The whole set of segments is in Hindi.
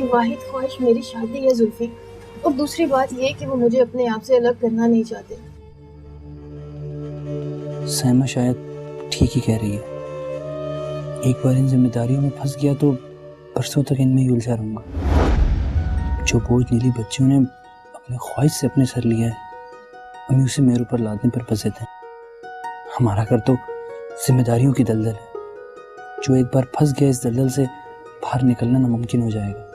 उनकी वाहिद ख्वाहिश मेरी शादी है जुल्फी, और दूसरी बात ये कि वो मुझे अपने आप से अलग करना नहीं चाहते। सैमा शायद ठीक ही कह रही है। एक बार इन जिम्मेदारियों में फंस गया तो बरसों तक इनमें ही उलझा रहूंगा। जो बोझ नीली बच्चियों ने अपने ख्वाहिश से अपने सर लिया है, हमें उसे मेरे ऊपर लादने पर फंसे थे। हमारा घर तो जिम्मेदारियों की दलदल है। जो एक बार फंस गया इस दलदल से बाहर निकलना नामुमकिन हो जाएगा।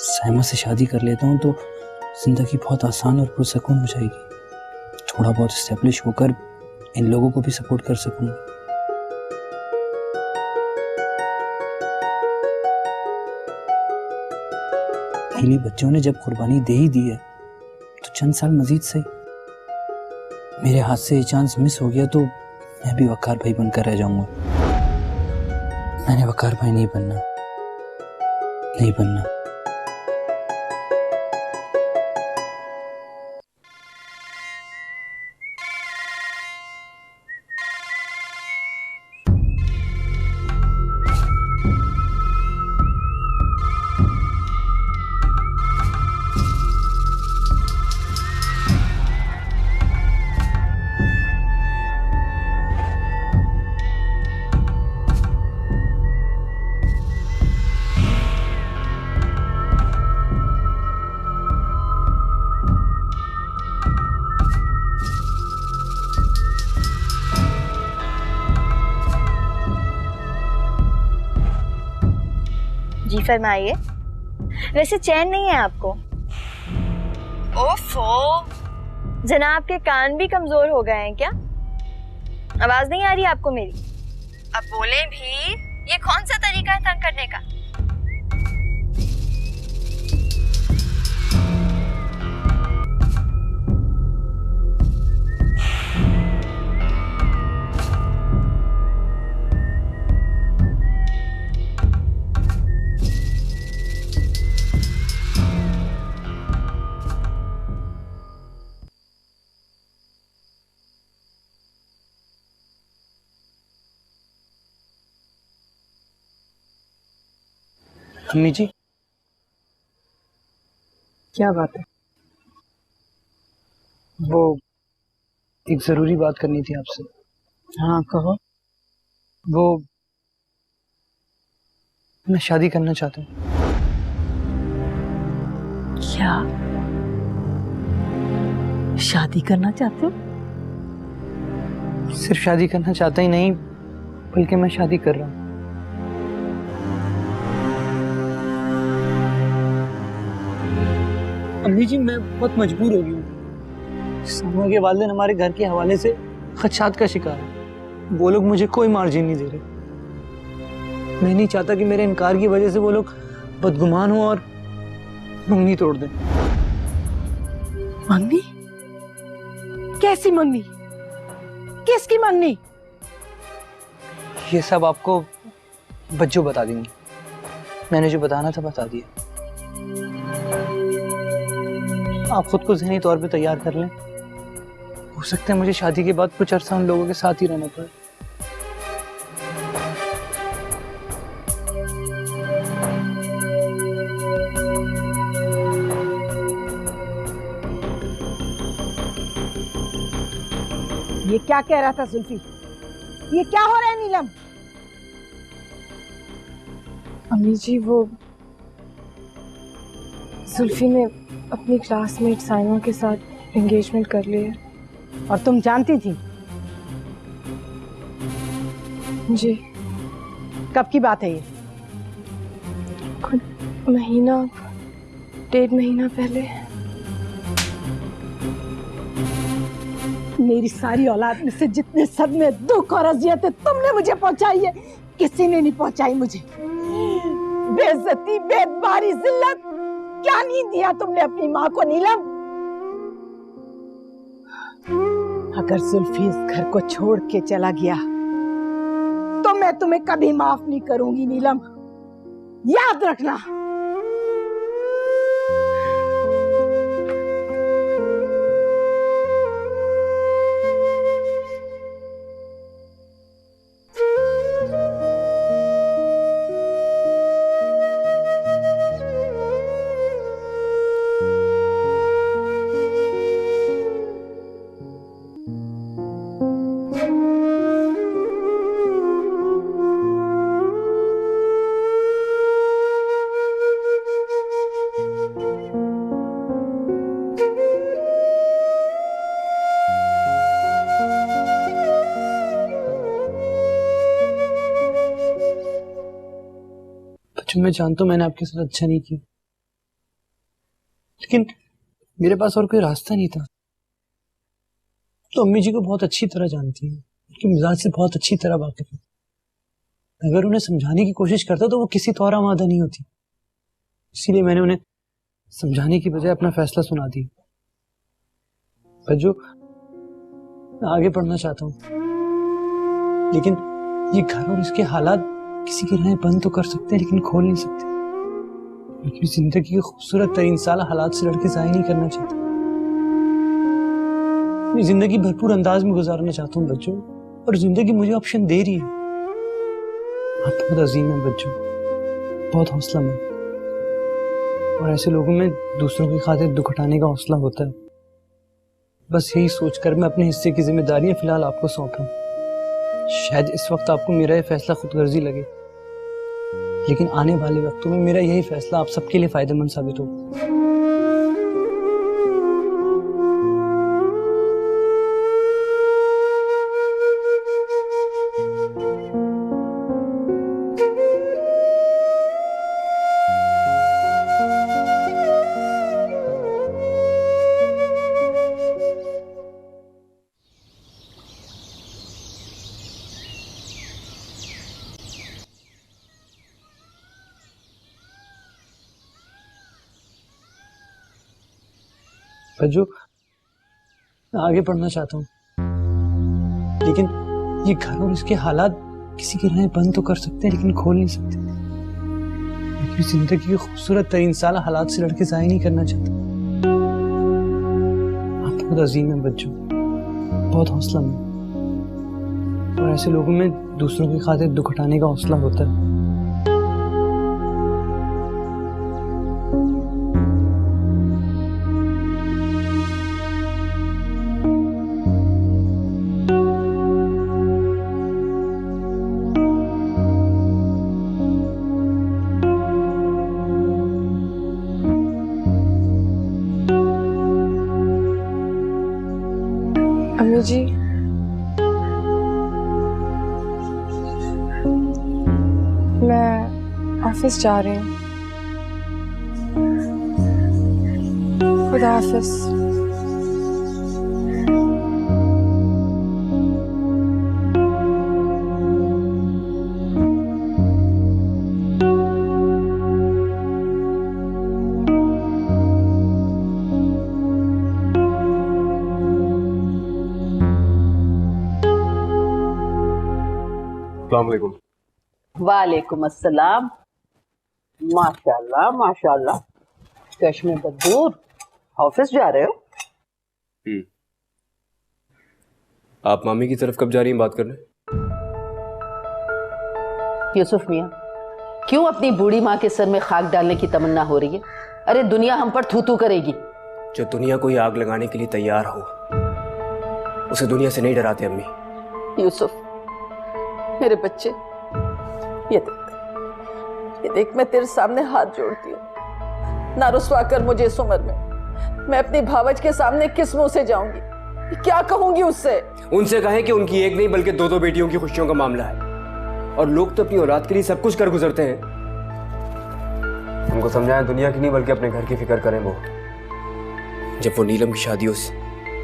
सैमा से शादी कर लेता हूँ तो जिंदगी बहुत आसान और पुरसकून हो जाएगी। थोड़ा बहुत एस्टेब्लिश होकर इन लोगों को भी सपोर्ट कर सकूंगा। नीली बच्चों ने जब कुर्बानी दे ही दी है तो चंद साल मजीद सही। मेरे हाथ से ये चांस मिस हो गया तो मैं भी वकार भाई बनकर रह जाऊंगा। मैंने वकार भाई नहीं बनना, नहीं बनना। जी फरमाइए। वैसे चैन नहीं है आपको? ओफो, जनाब के कान भी कमजोर हो गए हैं क्या? आवाज नहीं आ रही आपको मेरी? अब बोले भी, ये कौन सा तरीका है तंग करने का? अम्मी जी, क्या बात है? वो एक जरूरी बात करनी थी आपसे। हाँ कहो। वो मैं शादी करना चाहता हूँ। क्या शादी करना चाहते हो? सिर्फ शादी करना चाहता ही नहीं, बल्कि मैं शादी कर रहा हूँ। अम्मी जी, मैं बहुत मजबूर हो गई हूँ। सैमा के वालिदैन हमारे घर के हवाले से खदशात का शिकार है। वो लोग मुझे कोई मार्जिन नहीं दे रहे। मैं नहीं चाहता कि मेरे इनकार की वजह से वो लोग बदगुमान हो और मंगनी तोड़ दें। मंगनी? कैसी मंगनी? किसकी मंगनी? ये सब आपको बच्चों बता देंगे। मैंने जो बताना था बता दिया। आप खुद को ज़हनी तौर पे तैयार कर लें। हो सकता है मुझे शादी के बाद कुछ अरसा उन लोगों के साथ ही रहना पड़े। ये क्या कह रहा था जुल्फी? ये क्या हो रहा है नीलम? अम्मी जी, वो जुल्फी ने अपनी क्लासमेट साइमा के साथ एंगेजमेंट कर ली है। और तुम जानती थी? जी। कब की बात है ये? कुछ महीना, 1.5 महीना पहले। मेरी सारी औलाद में से जितने सदमे, दुख और अजियतें तुमने मुझे पहुंचाई है, किसी ने नहीं पहुंचाई मुझे। बेइज्जती, बेदबारी, जिल्लत, क्या नहीं दिया तुमने अपनी माँ को नीलम। अगर जुल्फी इस घर को छोड़ के चला गया तो मैं तुम्हें कभी माफ नहीं करूंगी नीलम, याद रखना। बच्चों, मैं जानता हूँ मैंने आपके साथ अच्छा नहीं किया, लेकिन मेरे पास और कोई रास्ता नहीं था। तो अम्मी जी को बहुत अच्छी तरह जानती है, उनके मिजाज से बहुत अच्छी तरह वाकिफ है। अगर उन्हें समझाने की कोशिश करता तो वो किसी तौर आमादा नहीं होती। इसीलिए मैंने उन्हें समझाने की बजाय अपना फैसला सुना दिया। पर जो मैं आगे पढ़ना चाहता हूँ, लेकिन ये घर और इसके हालात किसी की राहें बंद तो कर सकते हैं लेकिन खोल नहीं सकते। क्योंकि जिंदगी के खूबसूरत तरीन साल हालात से लड़के जाया नहीं करना चाहता। मैं जिंदगी भरपूर अंदाज में गुजारना चाहता हूँ बच्चों, और जिंदगी मुझे ऑप्शन दे रही है। आप बहुत अजीम हैं बच्चों, बहुत हौसला में, और ऐसे लोगों में दूसरों की खातिर दुख उठाने का हौसला होता है। बस यही सोचकर मैं अपने हिस्से की जिम्मेदारियां फिलहाल आपको सौंप रहा हूं। शायद इस वक्त आपको मेरा यह फैसला खुदगर्जी लगे, लेकिन आने वाले वक्तों में मेरा यही फैसला आप सबके लिए फायदेमंद साबित हो। पर जो मैं आगे पढ़ना चाहता हूँ, लेकिन ये घर और इसके हालात किसी की राहें बंद तो कर सकते हैं लेकिन खोल नहीं सकते। क्योंकि जिंदगी के खूबसूरत तरीन साल हालात से लड़के जाया नहीं करना चाहता। आप बहुत अजीम हैं बच्चों, बहुत हौसला में, और ऐसे लोगों में दूसरों की खातिर दुख उठाने का हौसला होता है। अम्मी जी, मैं ऑफिस जा रही हूँ। खुदा हाफिज। अस्सलामुअलैकुम। वालेकुम अस्सलाम। माशाल्लाह माशाल्लाह। कश्मीर बदूर, ऑफिस जा रहे हो? आप मामी की तरफ कब जा रही हैं बात करने? यूसुफ मियाँ, क्यों अपनी बूढ़ी माँ के सर में खाक डालने की तमन्ना हो रही है? अरे दुनिया हम पर थू थू करेगी। जो दुनिया को ही आग लगाने के लिए तैयार हो, उसे दुनिया से नहीं डराते अम्मी। यूसुफ मेरे बच्चे, ये देख मैं तेरे सामने हाथ जोड़ती हूँ। ना रुसवा कर मुझे इस उम्र में। मैं अपनी भावज के सामने किस मुंह से जाऊंगी? क्या कहूंगी उससे? उनसे कहें कि उनकी एक नहीं बल्कि दो बेटियों की खुशियों का मामला है, और लोग तो अपनी औलाद के लिए सब कुछ कर गुजरते हैं। उनको समझाएं दुनिया की नहीं बल्कि अपने घर की फिक्र करें। वो जब वो नीलम की शादी उस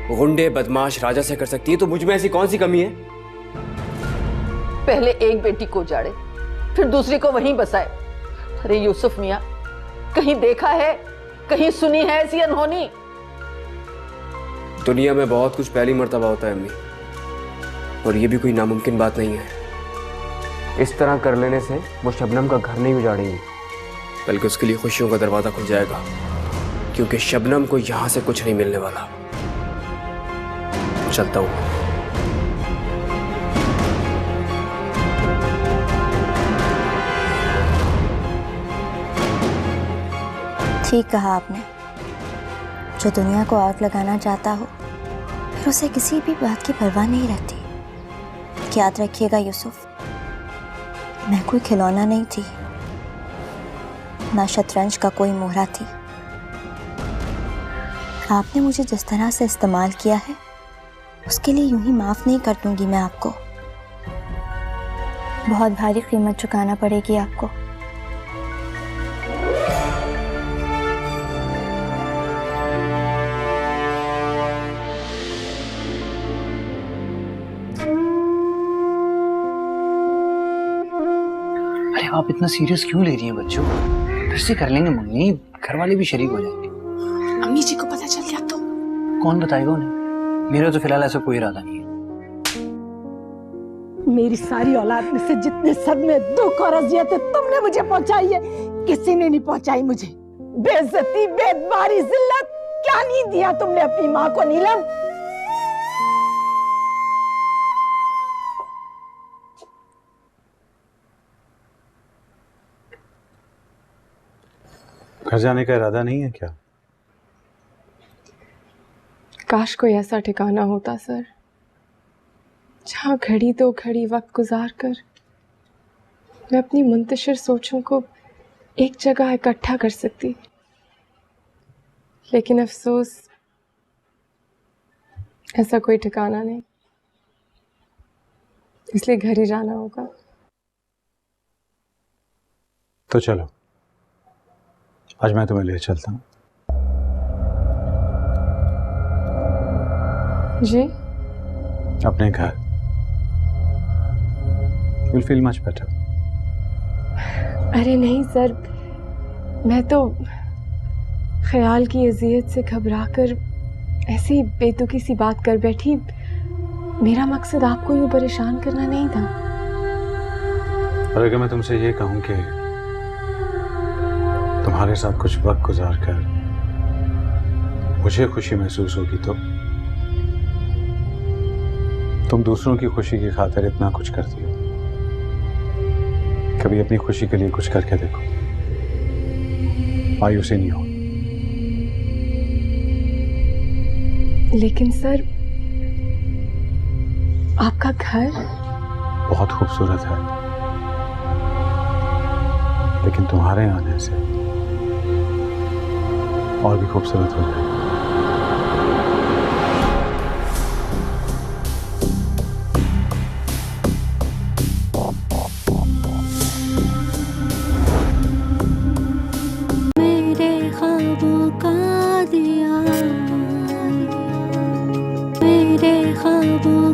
गुंडे बदमाश राजा से कर सकती है, तो मुझ में ऐसी कौन सी कमी है? पहले एक बेटी को उजाड़े, फिर दूसरी को वहीं बसाए। अरे यूसुफ मियाँ, कहीं देखा है, कहीं सुनी है ऐसी अनहोनी? दुनिया में बहुत कुछ पहली मर्तबा होता है अम्मी, और ये भी कोई नामुमकिन बात नहीं है। इस तरह कर लेने से वो शबनम का घर नहीं उजाड़ेगी, बल्कि उसके लिए खुशियों का दरवाजा खुल जाएगा, क्योंकि शबनम को यहां से कुछ नहीं मिलने वाला। चलता हूं। ठीक कहा आपने। जो दुनिया को आग लगाना चाहता हो, फिर उसे किसी भी बात की परवाह नहीं रहती। याद रखिएगा यूसुफ, मैं कोई खिलौना नहीं थी, ना शतरंज का कोई मोहरा थी। आपने मुझे जिस तरह से इस्तेमाल किया है, उसके लिए यूं ही माफ नहीं कर दूंगी मैं आपको। बहुत भारी कीमत चुकाना पड़ेगी आपको। आप इतना सीरियस क्यों ले रही हैं बच्चों? फिर से कर लेंगे मम्मी, घर वाले भी शरीक हो जाएंगे। अम्मी जी को पता चल गया तो? कौन बताएगा उन्हें? मेरा तो फिलहाल ऐसा कोई इरादा नहीं है। मेरी सारी औलाद में से जितने सदमे, दुख और अजियतें तुमने मुझे पहुंचाई है, किसी ने नहीं पहुंचाई मुझे। बेइज्जती, बेदबारी, जिल्लत क्या नहीं दिया तुमने अपनी माँ को नीलम? घर जाने का इरादा नहीं है क्या? काश कोई ऐसा ठिकाना होता सर, जहाँ घड़ी दो घड़ी वक्त गुजार कर मैं अपनी मुंतशिर सोचों को एक जगह इकट्ठा कर सकती। लेकिन अफसोस ऐसा कोई ठिकाना नहीं, इसलिए घर ही जाना होगा। तो चलो, आज मैं तुम्हें ले चलता हूँ। जी? अपने घर। You'll feel much better. अरे नहीं सर, मैं तो ख्याल की अजियत से घबराकर ऐसी बेतुकी सी बात कर बैठी। मेरा मकसद आपको यूं परेशान करना नहीं था। और अगर मैं तुमसे ये कहूँ कि तुम्हारे साथ कुछ वक्त गुजार कर मुझे खुशी महसूस होगी, तो तुम दूसरों की खुशी की खातिर इतना कुछ करती हो, कभी अपनी खुशी के लिए कुछ करके देखो। मायूसी नहीं हो। लेकिन सर, आपका घर बहुत खूबसूरत है, लेकिन तुम्हारे आने से और भी खूबसूरत हो जाएगा। मेरे ख्वाबों